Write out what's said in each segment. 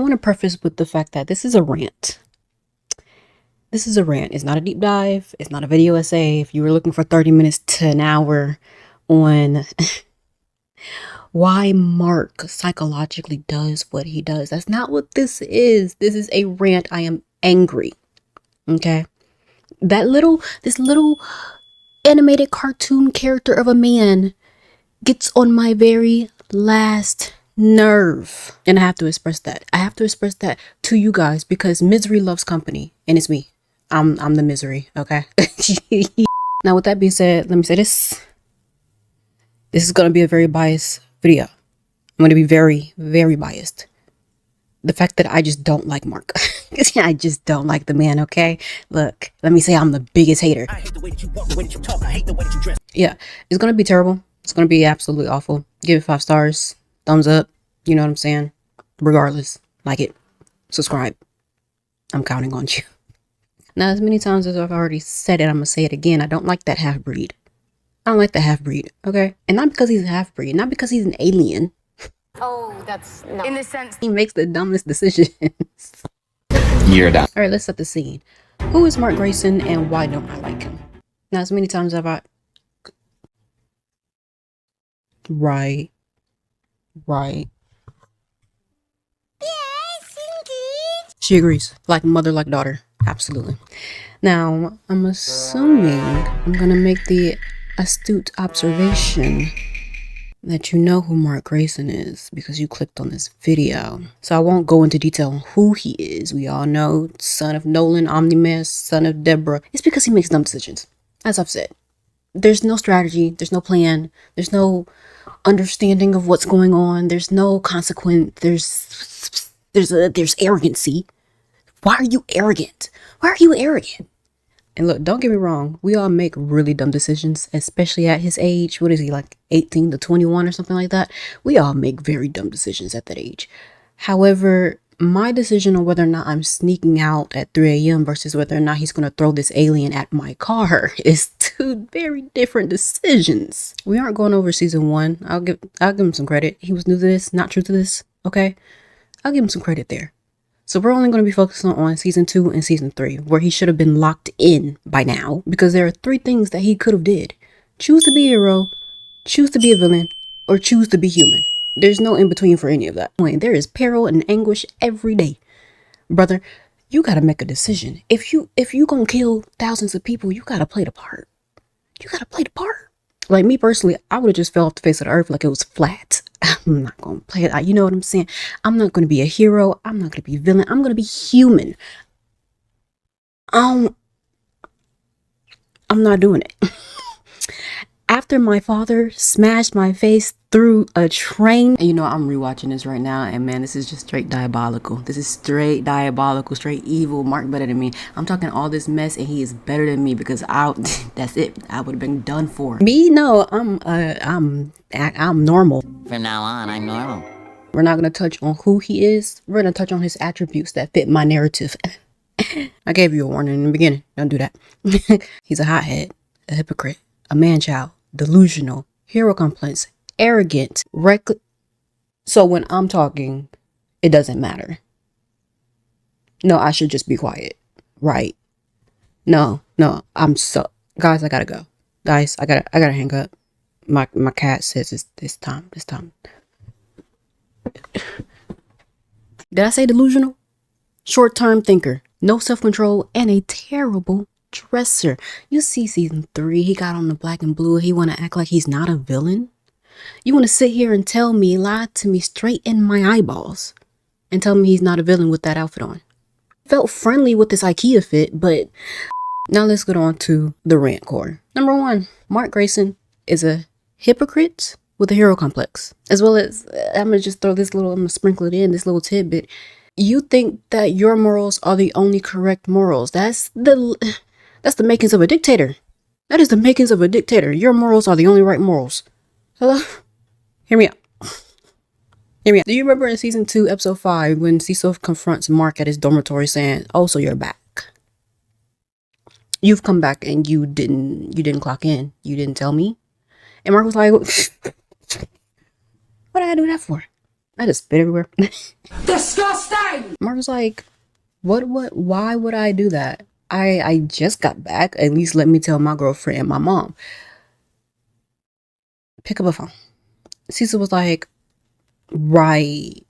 I want to preface with the fact that this is a rant. This is a rant. It's not a deep dive. It's not a video essay. If you were looking for 30 minutes to an hour on why Mark psychologically does what he does, that's not what this is. This is a rant. I am angry. Okay? This little animated cartoon character of a man gets on my very last nerve. And I have to express that. I have to express that to you guys because misery loves company. And it's me. I'm the misery, okay? Now, with that being said, let me say this. This is going to be a very biased video. I'm going to be very, very biased. The fact that I just don't like Mark. I just don't like the man, okay? Look, let me say I'm the biggest hater. I hate the way that you walk, the way that you talk. I hate the way that you dress. Yeah, it's going to be terrible. It's going to be absolutely awful. Give it 5 stars. Thumbs up. You know what I'm saying? Regardless. Like it. Subscribe. I'm counting on you. Now, as many times as I've already said it, I'm going to say it again. I don't like that half-breed. I don't like the half-breed, okay? And not because he's a half-breed. Not because he's an alien. Oh, that's no. In the sense he makes the dumbest decisions. You're done. All right, let's set the scene. Who is Mark Grayson and why don't I like him? Now, as many times as I've... Right. She agrees. Like mother, like daughter. Absolutely. Now, I'm assuming I'm going to make the astute observation that you know who Mark Grayson is because you clicked on this video. So I won't go into detail on who he is. We all know, son of Nolan, Omnimus, son of Deborah. It's because he makes dumb decisions. As I've said, there's no strategy. There's no plan. There's no understanding of what's going on. There's no consequence. There's arrogancy. Why are you arrogant? Why are you arrogant? And look, don't get me wrong. We all make really dumb decisions, especially at his age. What is he, like 18 to 21 or something like that? We all make very dumb decisions at that age. However, my decision on whether or not I'm sneaking out at 3 a.m. versus whether or not he's going to throw this alien at my car is 2 very different decisions. We aren't going over season 1. I'll give him some credit. He was new to this, not true to this. Okay. I'll give him some credit there. So we're only going to be focusing on season 2 and season 3, where he should have been locked in by now, because there are 3 things that he could have did. Choose to be a hero, choose to be a villain, or choose to be human. There's no in between for any of that. There is peril and anguish every day. Brother, you got to make a decision. If you going to kill thousands of people, you got to play the part. You got to play the part. Like me personally, I would have just fell off the face of the earth like it was flat. I'm not going to play it. You know what I'm saying? I'm not going to be a hero. I'm not going to be a villain. I'm going to be human. I'm not doing it. After my father smashed my face through a train. And you know, I'm rewatching this right now. And man, this is just straight diabolical. This is straight diabolical, straight evil. Mark better than me. I'm talking all this mess and he is better than me because that's it. I would have been done for. Me? No, I'm normal. From now on, I'm normal. We're not going to touch on who he is. We're going to touch on his attributes that fit my narrative. I gave you a warning in the beginning. Don't do that. He's a hothead, a hypocrite, a man-child, delusional, hero complex, arrogant, reckless. So when I'm talking, it doesn't matter. No, I should just be quiet. Right. No, guys, I gotta go. Guys, I gotta hang up. My cat says it's time. Did I say delusional? Short-term thinker, no self-control, and a terrible dresser. You see season 3, he got on the black and blue. He want to act like he's not a villain. You want to sit here and lie to me straight in my eyeballs and tell me he's not a villain with that outfit on. Felt friendly with this IKEA fit, but now let's get on to the rant core. Number 1, Mark Grayson is a hypocrite with a hero complex. As well as, I'm going to just throw this little, I'm going to sprinkle it in, this little tidbit. You think that your morals are the only correct morals. That's the makings of a dictator. That is the makings of a dictator. Your morals are the only right morals. Hello? Hear me out. Hear me out. Do you remember in season 2, episode 5, when Cecil confronts Mark at his dormitory saying, "Oh, so you're back. You've come back and you didn't clock in. You didn't tell me." And Mark was like, "What did I do that for?" I just spit everywhere. Disgusting! Mark was like, why would I do that? I just got back. At least let me tell my girlfriend and my mom. Pick up a phone. Cecil was like, right,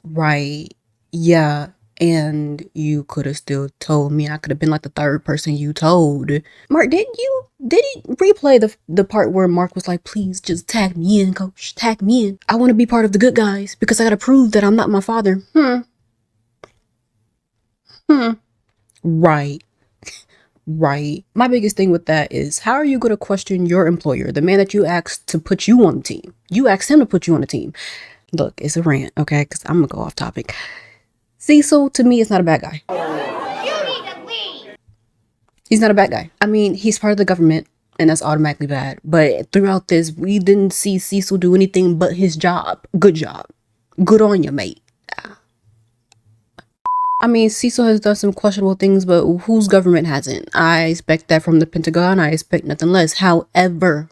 yeah. And you could have still told me. I could have been like the third person you told. Mark, did he replay the part where Mark was like, please just tag me in, coach. Tag me in. I want to be part of the good guys because I gotta prove that I'm not my father. Right. Right. My biggest thing with that is, how are you going to question your employer, the man that you asked to put you on the team? You asked him to put you on the team. Look, it's a rant, okay? Because I'm going to go off topic. Cecil, to me, is not a bad guy. You need to leave. He's not a bad guy. I mean, he's part of the government, and that's automatically bad. But throughout this, we didn't see Cecil do anything but his job. Good job. Good on you, mate. I mean, Cecil has done some questionable things, but whose government hasn't? I expect that from the Pentagon. I expect nothing less. However,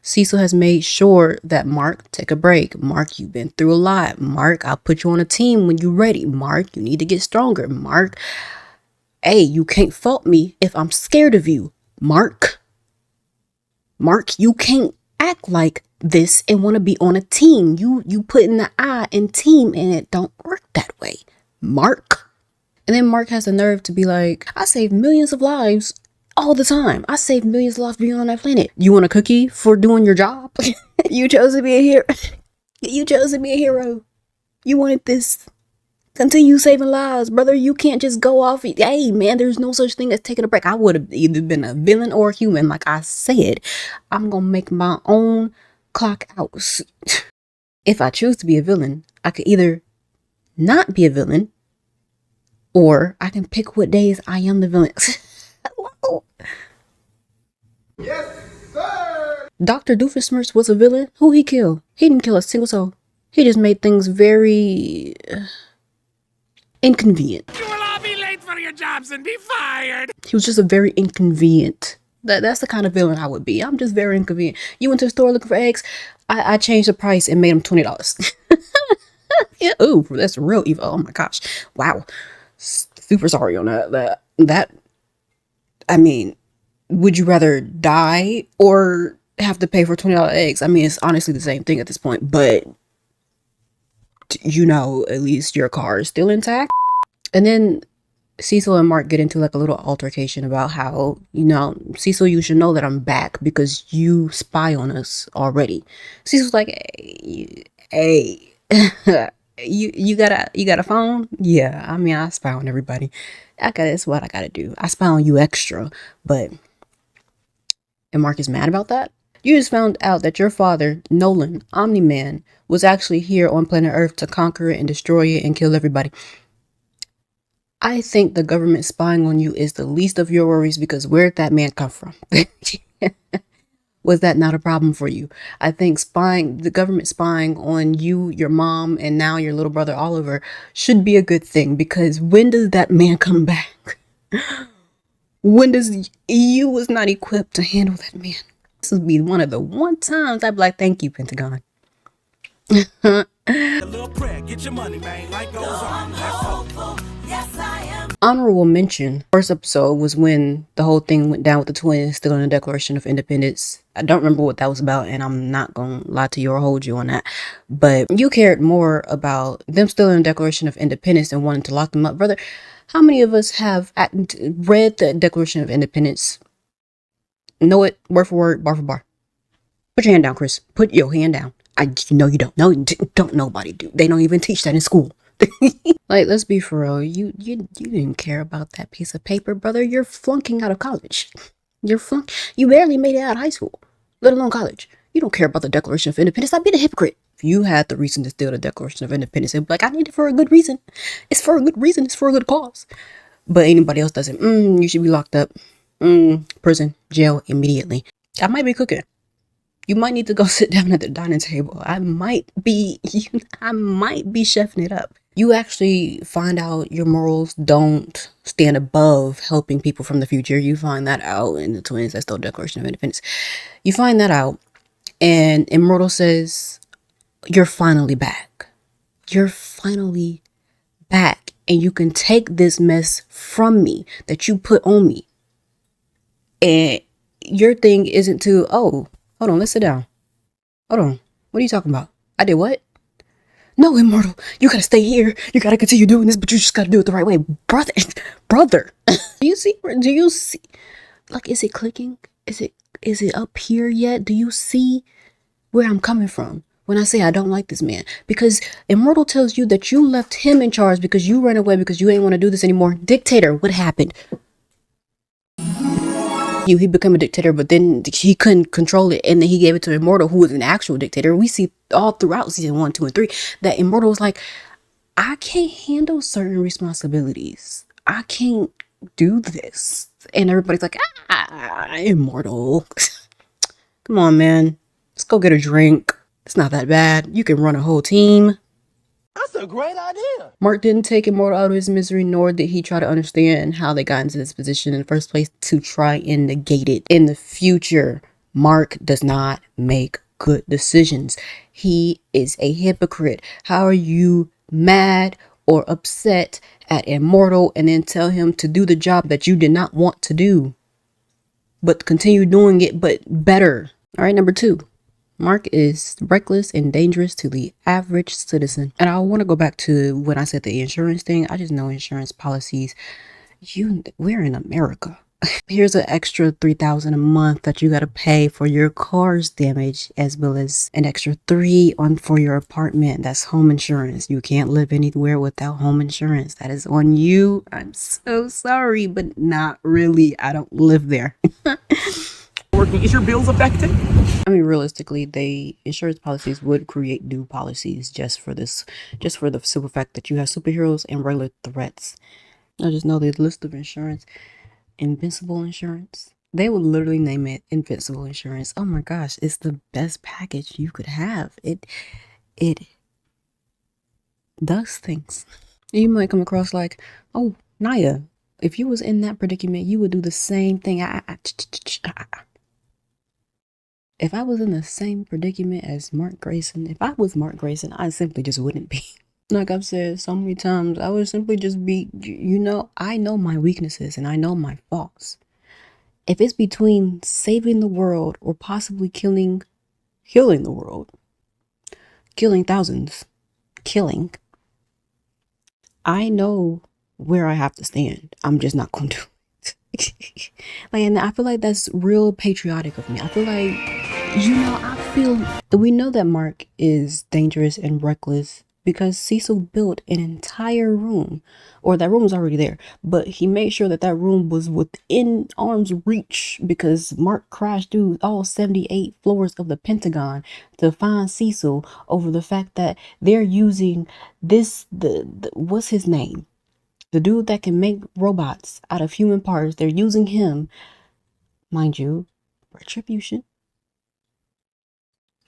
Cecil has made sure that Mark, take a break. Mark, you've been through a lot. Mark, I'll put you on a team when you're ready. Mark, you need to get stronger. Mark, hey, you can't fault me if I'm scared of you. Mark, you can't act like this and want to be on a team. You put in the I in team and it don't work that way. Mark. And then Mark has the nerve to be like, I save millions of lives all the time. I save millions of lives being on that planet. You want a cookie for doing your job? You chose to be a hero. You chose to be a hero. You wanted this. Continue saving lives, brother. You can't just go off. Hey, man, there's no such thing as taking a break. I would have either been a villain or a human. Like I said, I'm going to make my own clock hours. If I choose to be a villain, I could either not be a villain, or I can pick what days I am the villain. Hello? Yes, sir! Dr. Doofenshmirtz was a villain. Who he killed? He didn't kill a single soul. He just made things very inconvenient. You will all be late for your jobs and be fired. He was just a very inconvenient. That's the kind of villain I would be. I'm just very inconvenient. You went to the store looking for eggs. I changed the price and made them $20. Yeah, ooh, that's real evil. Oh my gosh. Wow. Super sorry on that. I mean, would you rather die or have to pay for $20 eggs? I mean, it's honestly the same thing at this point, but at least your car is still intact. And then Cecil and Mark get into like a little altercation about how, Cecil, you should know that I'm back because you spy on us already. Cecil's like, hey, you got a phone? Yeah, I mean, I spy on everybody. That's what I gotta do. I spy on you extra. And Mark is mad about that? You just found out that your father, Nolan, Omni-Man, was actually here on planet Earth to conquer it and destroy it and kill everybody. I think the government spying on you is the least of your worries, because where'd that man come from? Was that not a problem for you? I think the government spying on you, your mom, and now your little brother Oliver should be a good thing, because when does that man come back? When does you was not equipped to handle that man? This would be one of the times I'd be like, thank you, Pentagon. Get your money, man. Life goes on. Honorable mention, first episode was when the whole thing went down with the twins still in the Declaration of Independence. I don't remember what that was about, and I'm not gonna lie to you or hold you on that, but you cared more about them still in the Declaration of Independence and wanting to lock them up. Brother, how many of us have read the Declaration of Independence, know it word for word, bar for bar? Put your hand down, Chris. Put your hand down. You don't know. Don't nobody do. They don't even teach that in school. Like, let's be for real. You didn't care about that piece of paper, brother. You're flunking out of college. You barely made it out of high school, let alone college. You don't care about the Declaration of Independence. I'd be the hypocrite. If you had the reason to steal the Declaration of Independence, it'd be like, I need it for a good reason. It's for a good reason. It's for a good cause. But anybody else doesn't. You should be locked up. Prison, jail, immediately. I might be cooking. You might need to go sit down at the dining table. I might be chefing it up. You actually find out your morals don't stand above helping people from the future. You find that out in the twins that stole Declaration of Independence. You find that out, and Immortal says, you're finally back. You're finally back, and you can take this mess from me that you put on me. And your thing isn't to, oh, hold on, let's sit down. Hold on. What are you talking about? I did what? No, Immortal, you gotta stay here. You gotta continue doing this, but you just gotta do it the right way. Brother. Do you see? Like, is it clicking? Is it up here yet? Do you see where I'm coming from when I say I don't like this man? Because Immortal tells you that you left him in charge because you ran away because you ain't want to do this anymore. Dictator, what happened? He became a dictator, but then he couldn't control it, and then he gave it to Immortal, who was an actual dictator. We see all throughout season 1, 2, and 3 that Immortal was like, I can't handle certain responsibilities. I can't do this. And everybody's like, Immortal. Come on, man. Let's go get a drink. It's not that bad. You can run a whole team. That's a great idea. Mark didn't take Immortal out of his misery, nor did he try to understand how they got into this position in the first place to try and negate it. In the future, Mark does not make good decisions. He is a hypocrite. How are you mad or upset at Immortal and then tell him to do the job that you did not want to do, but continue doing it, but better? All right, number 2. Mark is reckless and dangerous to the average citizen. And I want to go back to when I said the insurance thing. I just know insurance policies. We're in America. Here's an extra $3,000 a month that you got to pay for your car's damage, as well as an extra $3,000 for your apartment. That's home insurance. You can't live anywhere without home insurance. That is on you. I'm so sorry, but not really. I don't live there. Working. Is your bills affected? I mean, realistically, insurance policies would create new policies just for the simple fact that you have superheroes and regular threats. I just know the list of insurance, Invincible insurance. They would literally name it Invincible insurance. Oh my gosh, it's the best package you could have. It does things. You might come across like, oh, Naya, if you was in that predicament, you would do the same thing. If I was in the same predicament as Mark Grayson, if I was Mark Grayson, I simply just wouldn't be. Like I've said so many times, I would simply just be, I know my weaknesses and I know my faults. If it's between saving the world or possibly healing the world, killing thousands, I know where I have to stand. I'm just not going to do it. And I feel like that's real patriotic of me. I feel like, we know that Mark is dangerous and reckless because Cecil built an entire room, or that room was already there, but he made sure that room was within arm's reach because Mark crashed through all 78 floors of the Pentagon to find Cecil over the fact that they're using what's his name? The dude that can make robots out of human parts. They're using him, mind you, retribution.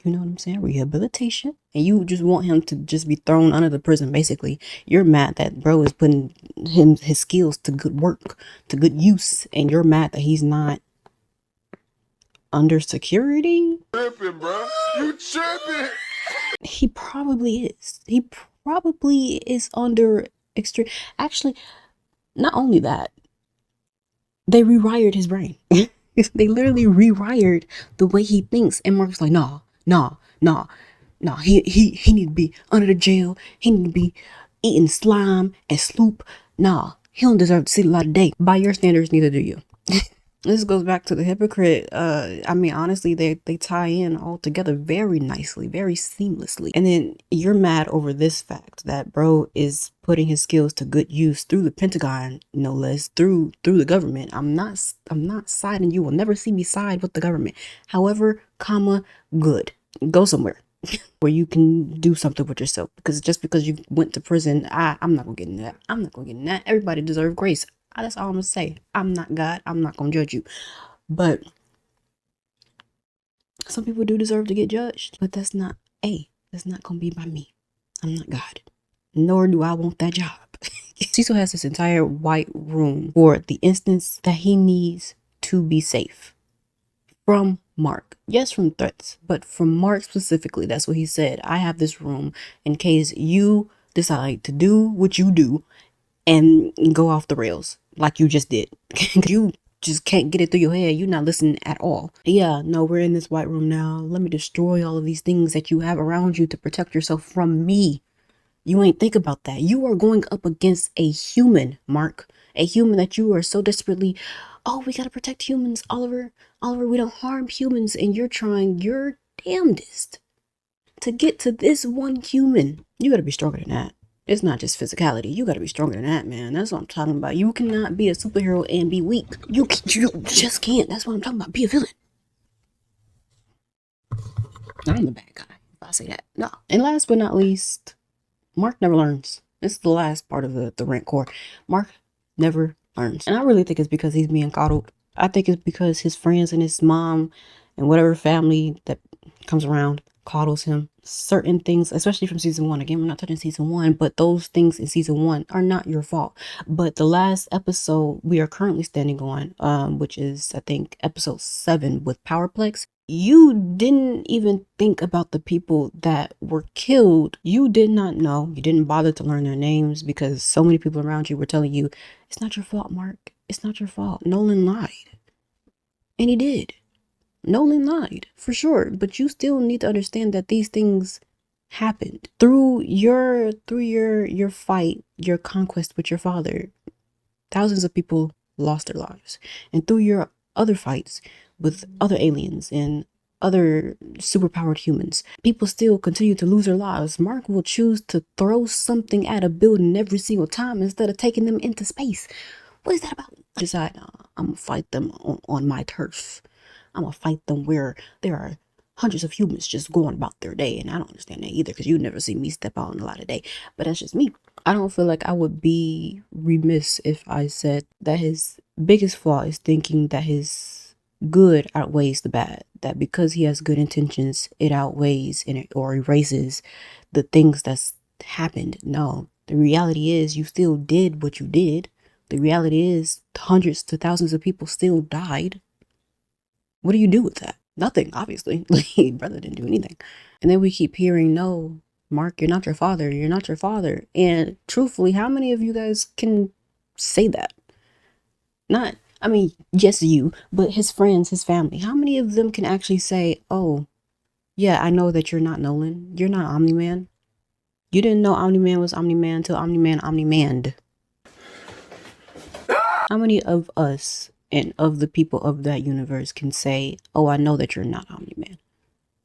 You know what I'm saying? Rehabilitation. And you just want him to just be thrown under the prison, basically. You're mad that bro is putting his skills to good work, to good use. And you're mad that he's not under security. Tripping, bro. You tripping. He probably is. He probably is under extreme. Actually, not only that, they rewired his brain. They literally rewired the way he thinks. And Mark's like, nah. He need to be under the jail. He need to be eating slime and sloop. Nah, he don't deserve to see the light of day. By your standards, neither do you. This goes back to the hypocrite. I mean, honestly, they tie in all together very nicely, very seamlessly. And then you're mad over this fact that bro is putting his skills to good use through the Pentagon, no less, through the government. I'm not siding. You will never see me side with the government. However, good. Go somewhere where you can do something with yourself. Because just because you went to prison, I'm not gonna get in that. I'm not gonna get in that. Everybody deserves grace. That's all I'm gonna say. I'm not God. I'm not gonna judge you. But some people do deserve to get judged. But that's not gonna be by me. I'm not God. Nor do I want that job. Cecil has this entire white room for the instance that he needs to be safe from Mark. Yes, from threats, but from Mark specifically. That's what he said. I have this room in case you decide to do what you do and go off the rails like you just did. You just can't get it through your head. You're not listening at all. Yeah, no, we're in this white room now. Let me destroy all of these things that you have around you to protect yourself from me. You ain't think about that. You are going up against a human, Mark. A human that you are so desperately, oh, we gotta protect humans, Oliver. Oliver, we don't harm humans, and you're trying your damnedest to get to this one human. You gotta be stronger than that. It's not just physicality. You gotta be stronger than that, man. That's what I'm talking about. You cannot be a superhero and be weak. You just can't. That's what I'm talking about. Be a villain. I'm the bad guy, if I say that. No. And last but not least, Mark never learns. This is the last part of the rent core. Mark never learns. And I really think it's because he's being coddled. I think it's because his friends and his mom and whatever family that comes around coddles him. Certain things, especially from season 1. Again, we're not touching season 1, but those things in season 1 are not your fault. But the last episode we are currently standing on, which is, I think, episode 7 with Powerplex, you didn't even think about the people that were killed. You did not know. You didn't bother to learn their names because so many people around you were telling you, it's not your fault, Mark. It's not your fault. Nolan lied. And he did. Nolan lied, for sure. But you still need to understand that these things happened. Through your fight, your conquest with your father, thousands of people lost their lives. And through your other fights with other aliens and other superpowered humans, people still continue to lose their lives. Mark will choose to throw something at a building every single time instead of taking them into space. What is that about? Decide, I'm gonna fight them on my turf. I'm gonna fight them where there are hundreds of humans just going about their day. And I don't understand that either, because you never see me step out in a lot of day. But that's just me. I don't feel like I would be remiss if I said that his biggest flaw is thinking that his good outweighs the bad. That because he has good intentions, it outweighs or erases the things that's happened. No, the reality is you still did what you did. The reality is hundreds to thousands of people still died. What do you do with that? Nothing, obviously. Brother didn't do anything. And then we keep hearing, no, Mark, you're not your father. You're not your father. And truthfully, how many of you guys can say that? Not, I mean, yes, you, but his friends, his family. How many of them can actually say, oh, yeah, I know that you're not Nolan. You're not Omni-Man. You didn't know Omni-Man was Omni-Man until Omni-Man Omni-Manned. How many of us and of the people of that universe can say, oh, I know that you're not Omni-Man.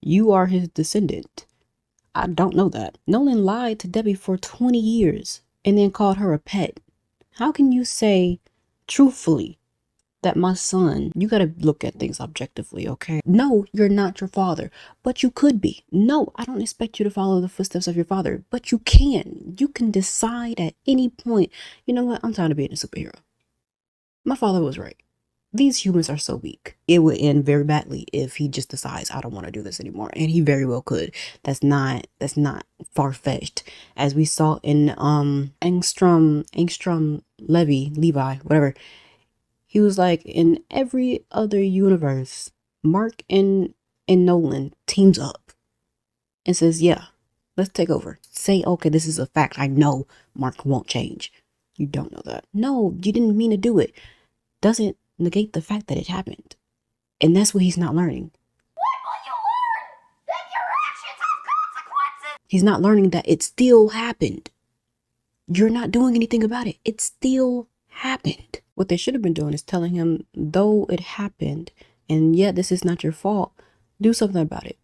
You are his descendant. I don't know that. Nolan lied to Debbie for 20 years and then called her a pet. How can you say truthfully that my son, you gotta look at things objectively, okay? No, you're not your father, but you could be. No, I don't expect you to follow the footsteps of your father, but you can. You can decide at any point, you know what, I'm tired of being a superhero. My father was right. These humans are so weak. It would end very badly if he just decides, I don't want to do this anymore. And he very well could. That's not far-fetched. As we saw in Levi, whatever. He was like, in every other universe, Mark and Nolan teams up and says, yeah, let's take over. Say, okay, this is a fact. I know Mark won't change. You don't know that. No, you didn't mean to do it. Doesn't negate the fact that it happened. And that's what he's not learning. What will you learn? That your actions have consequences! He's not learning that it still happened. You're not doing anything about it. It still happened. What they should have been doing is telling him, though it happened, and yet this is not your fault, do something about it.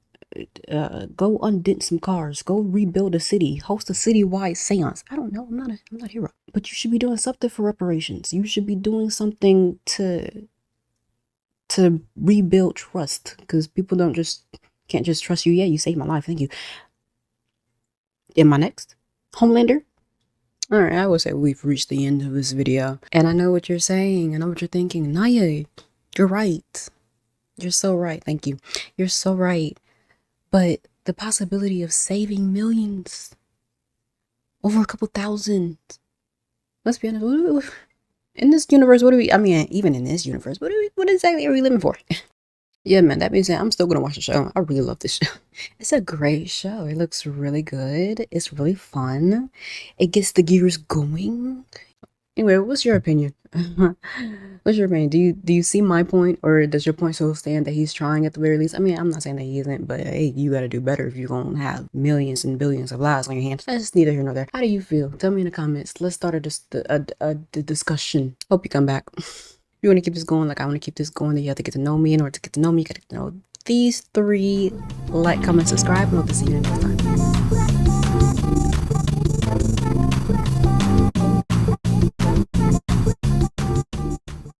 Go undent some cars. Go rebuild a city. Host a citywide seance. I don't know. I'm not a hero. But you should be doing something for reparations. You should be doing something to rebuild trust. Because people can't just trust you. Yeah, you saved my life. Thank you. Am I next? Homelander? Alright, I would say we've reached the end of this video. And I know what you're saying. I know what you're thinking. Naya, you're right. You're so right. Thank you. You're so right. But the possibility of saving millions, over a couple thousand, let's be honest, in this universe, what do we, I mean, even in this universe, what exactly are we living for? Yeah, man, that being said, I'm still gonna watch the show. I really love this show. It's a great show. It looks really good. It's really fun. It gets the gears going. Anyway, what's your opinion? What's your opinion? Do you see my point, or does your point still stand that he's trying at the very least? I mean, I'm not saying that he isn't, but hey, you gotta do better if you're gonna have millions and billions of lives on your hands. That's neither here nor there. How do you feel? Tell me in the comments. Let's start a discussion. Hope you come back. If you want to keep this going, like I want to keep this going, then you have to get to know me. In order to get to know me, you gotta get to know these three. Like, comment, subscribe, and hope to see you next time.